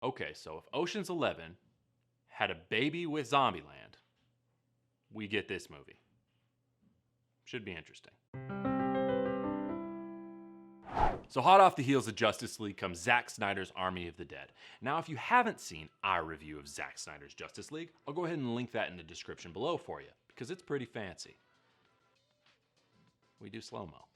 Okay, so if Ocean's 11 had a baby with Zombieland, we get this movie. Should be interesting. So hot off the heels of Justice League comes Zack Snyder's Army of the Dead. Now, if you haven't seen our review of Zack Snyder's Justice League, I'll go ahead and link that in the description below for you, because it's pretty fancy. We do slow-mo.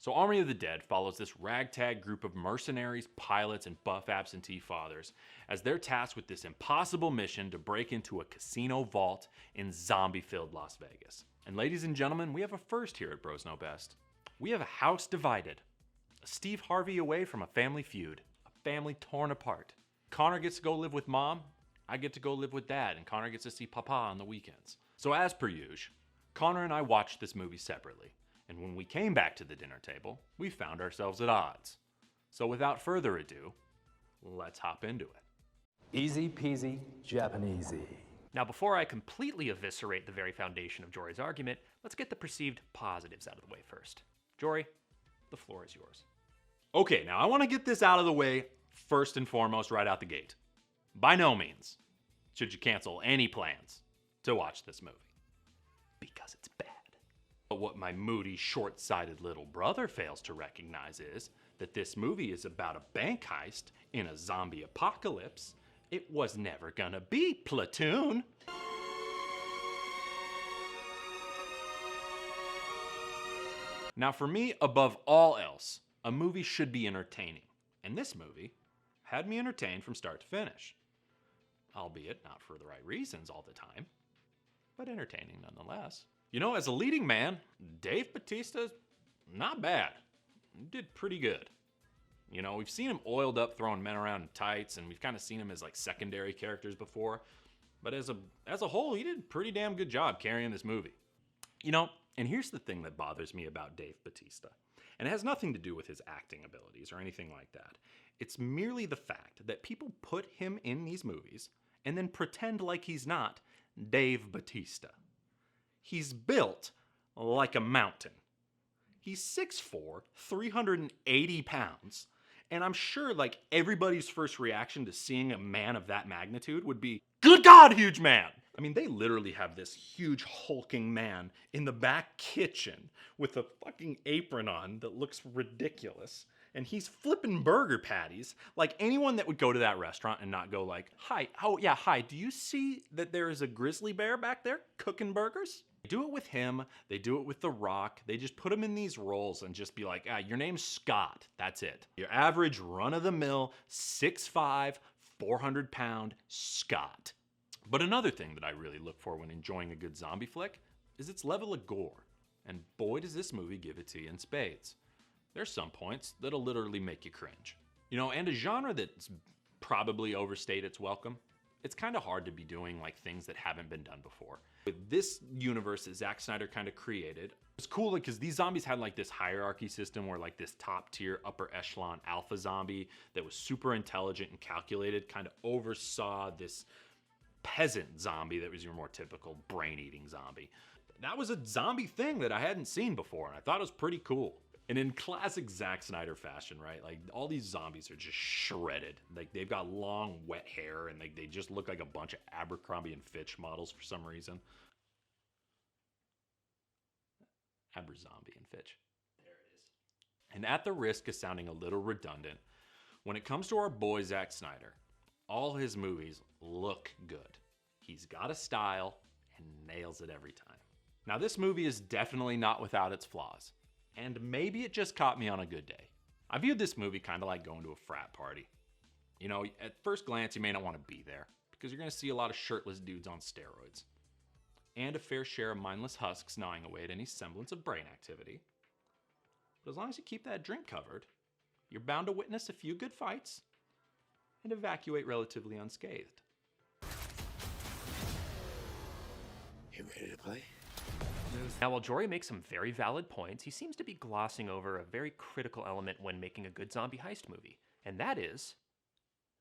So Army of the Dead follows this ragtag group of mercenaries, pilots, and buff absentee fathers as they're tasked with this impossible mission to break into a casino vault in zombie-filled Las Vegas. And ladies and gentlemen, we have a first here at Bros Know Best. We have a house divided. A Steve Harvey away from a family feud. A family torn apart. Connor gets to go live with mom. I get to go live with dad. And Connor gets to see papa on the weekends. So as per usual, Connor and I watched this movie separately. And when we came back to the dinner table, we found ourselves at odds. So without further ado, let's hop into it. Easy peasy Japanesey. Now, before I completely eviscerate the very foundation of Jory's argument, let's get the perceived positives out of the way first. Jory, the floor is yours. Okay, now I want to get this out of the way first and foremost right out the gate. By no means should you cancel any plans to watch this movie, because it's bad. But what my moody, short-sighted little brother fails to recognize is that this movie is about a bank heist in a zombie apocalypse. It was never gonna be Platoon. Now for me, above all else, a movie should be entertaining. And this movie had me entertained from start to finish. Albeit not for the right reasons all the time, but entertaining nonetheless. You know, as a leading man, Dave Bautista's not bad. He did pretty good. You know, we've seen him oiled up throwing men around in tights, and we've kind of seen him as like secondary characters before. But as a whole, he did a pretty damn good job carrying this movie. You know, and here's the thing that bothers me about Dave Bautista. And it has nothing to do with his acting abilities or anything like that. It's merely the fact that people put him in these movies and then pretend like he's not Dave Bautista. He's built like a mountain. He's 6'4", 380 pounds. And I'm sure like everybody's first reaction to seeing a man of that magnitude would be, good God, huge man. I mean, they literally have this huge hulking man in the back kitchen with a fucking apron on that looks ridiculous. And he's flipping burger patties like anyone that would go to that restaurant and not go like, hi, oh yeah, hi, do you see that there is a grizzly bear back there cooking burgers? They do it with him, they do it with The Rock, they just put him in these roles and just be like, your name's Scott, that's it. Your average run-of-the-mill, 6'5", 400-pound Scott. But another thing that I really look for when enjoying a good zombie flick is its level of gore. And boy does this movie give it to you in spades. There's some points that'll literally make you cringe. You know, and a genre that's probably overstayed its welcome. It's kind of hard to be doing like things that haven't been done before. With this universe that Zack Snyder kind of created, it's cool because these zombies had like this hierarchy system where like this top tier, upper echelon alpha zombie that was super intelligent and calculated kind of oversaw this peasant zombie that was your more typical brain-eating zombie. That was a zombie thing that I hadn't seen before, and I thought it was pretty cool. And in classic Zack Snyder fashion, right? Like all these zombies are just shredded. Like they've got long, wet hair, and they just look like a bunch of Abercrombie and Fitch models for some reason. Aberzombie and Fitch. There it is. And at the risk of sounding a little redundant, when it comes to our boy Zack Snyder, all his movies look good. He's got a style and nails it every time. Now this movie is definitely not without its flaws. And maybe it just caught me on a good day. I viewed this movie kind of like going to a frat party. You know, at first glance, you may not want to be there because you're going to see a lot of shirtless dudes on steroids. And a fair share of mindless husks gnawing away at any semblance of brain activity. But as long as you keep that drink covered, you're bound to witness a few good fights and evacuate relatively unscathed. You ready to play? Now, while Jory makes some very valid points, he seems to be glossing over a very critical element when making a good zombie heist movie, and that is,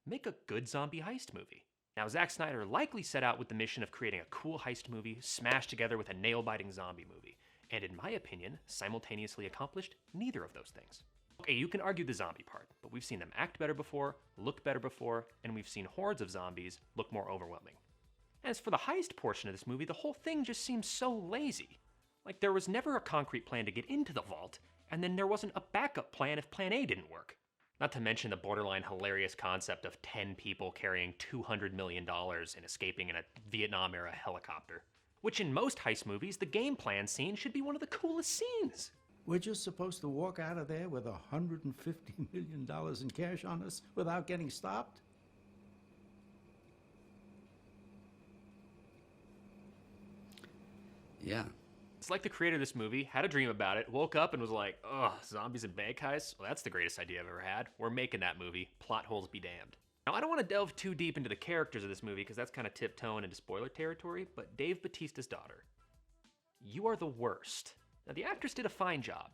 make a good zombie heist movie. Now, Zack Snyder likely set out with the mission of creating a cool heist movie smashed together with a nail-biting zombie movie, and in my opinion, simultaneously accomplished neither of those things. Okay, you can argue the zombie part, but we've seen them act better before, look better before, and we've seen hordes of zombies look more overwhelming. As for the heist portion of this movie, the whole thing just seems so lazy. Like there was never a concrete plan to get into the vault, and then there wasn't a backup plan if plan A didn't work. Not to mention the borderline hilarious concept of 10 people carrying $200 million and escaping in a Vietnam-era helicopter. Which in most heist movies, the game plan scene should be one of the coolest scenes. We're just supposed to walk out of there with $150 million in cash on us without getting stopped? Yeah. It's like the creator of this movie had a dream about it, woke up and was like, ugh, zombies and bank heists? Well, that's the greatest idea I've ever had. We're making that movie. Plot holes be damned. Now, I don't want to delve too deep into the characters of this movie because that's kind of tiptoeing into spoiler territory, but Dave Bautista's daughter, you are the worst. Now, the actress did a fine job,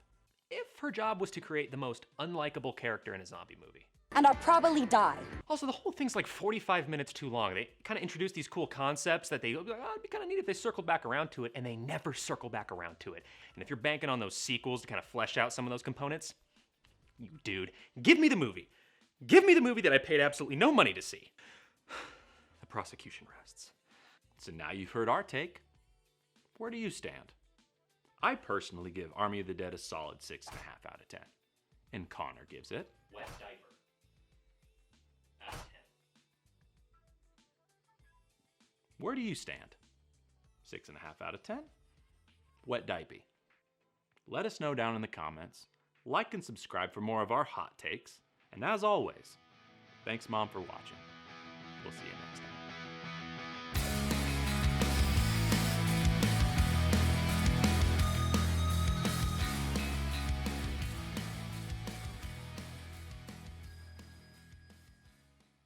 if her job was to create the most unlikable character in a zombie movie. And I'll probably die. Also, the whole thing's like 45 minutes too long. They kind of introduce these cool concepts that they, oh, it'd be kind of neat if they circled back around to it, and they never circle back around to it. And if you're banking on those sequels to kind of flesh out some of those components, you dude, give me the movie. Give me the movie that I paid absolutely no money to see. The prosecution rests. So now you've heard our take. Where do you stand? I personally give Army of the Dead a solid 6.5 out of 10. And Connor gives it Wet diaper. Out of 10. Where do you stand? 6.5 out of 10? Wet diaper. Let us know down in the comments. Like and subscribe for more of our hot takes. And as always, thanks Mom for watching. We'll see you next time.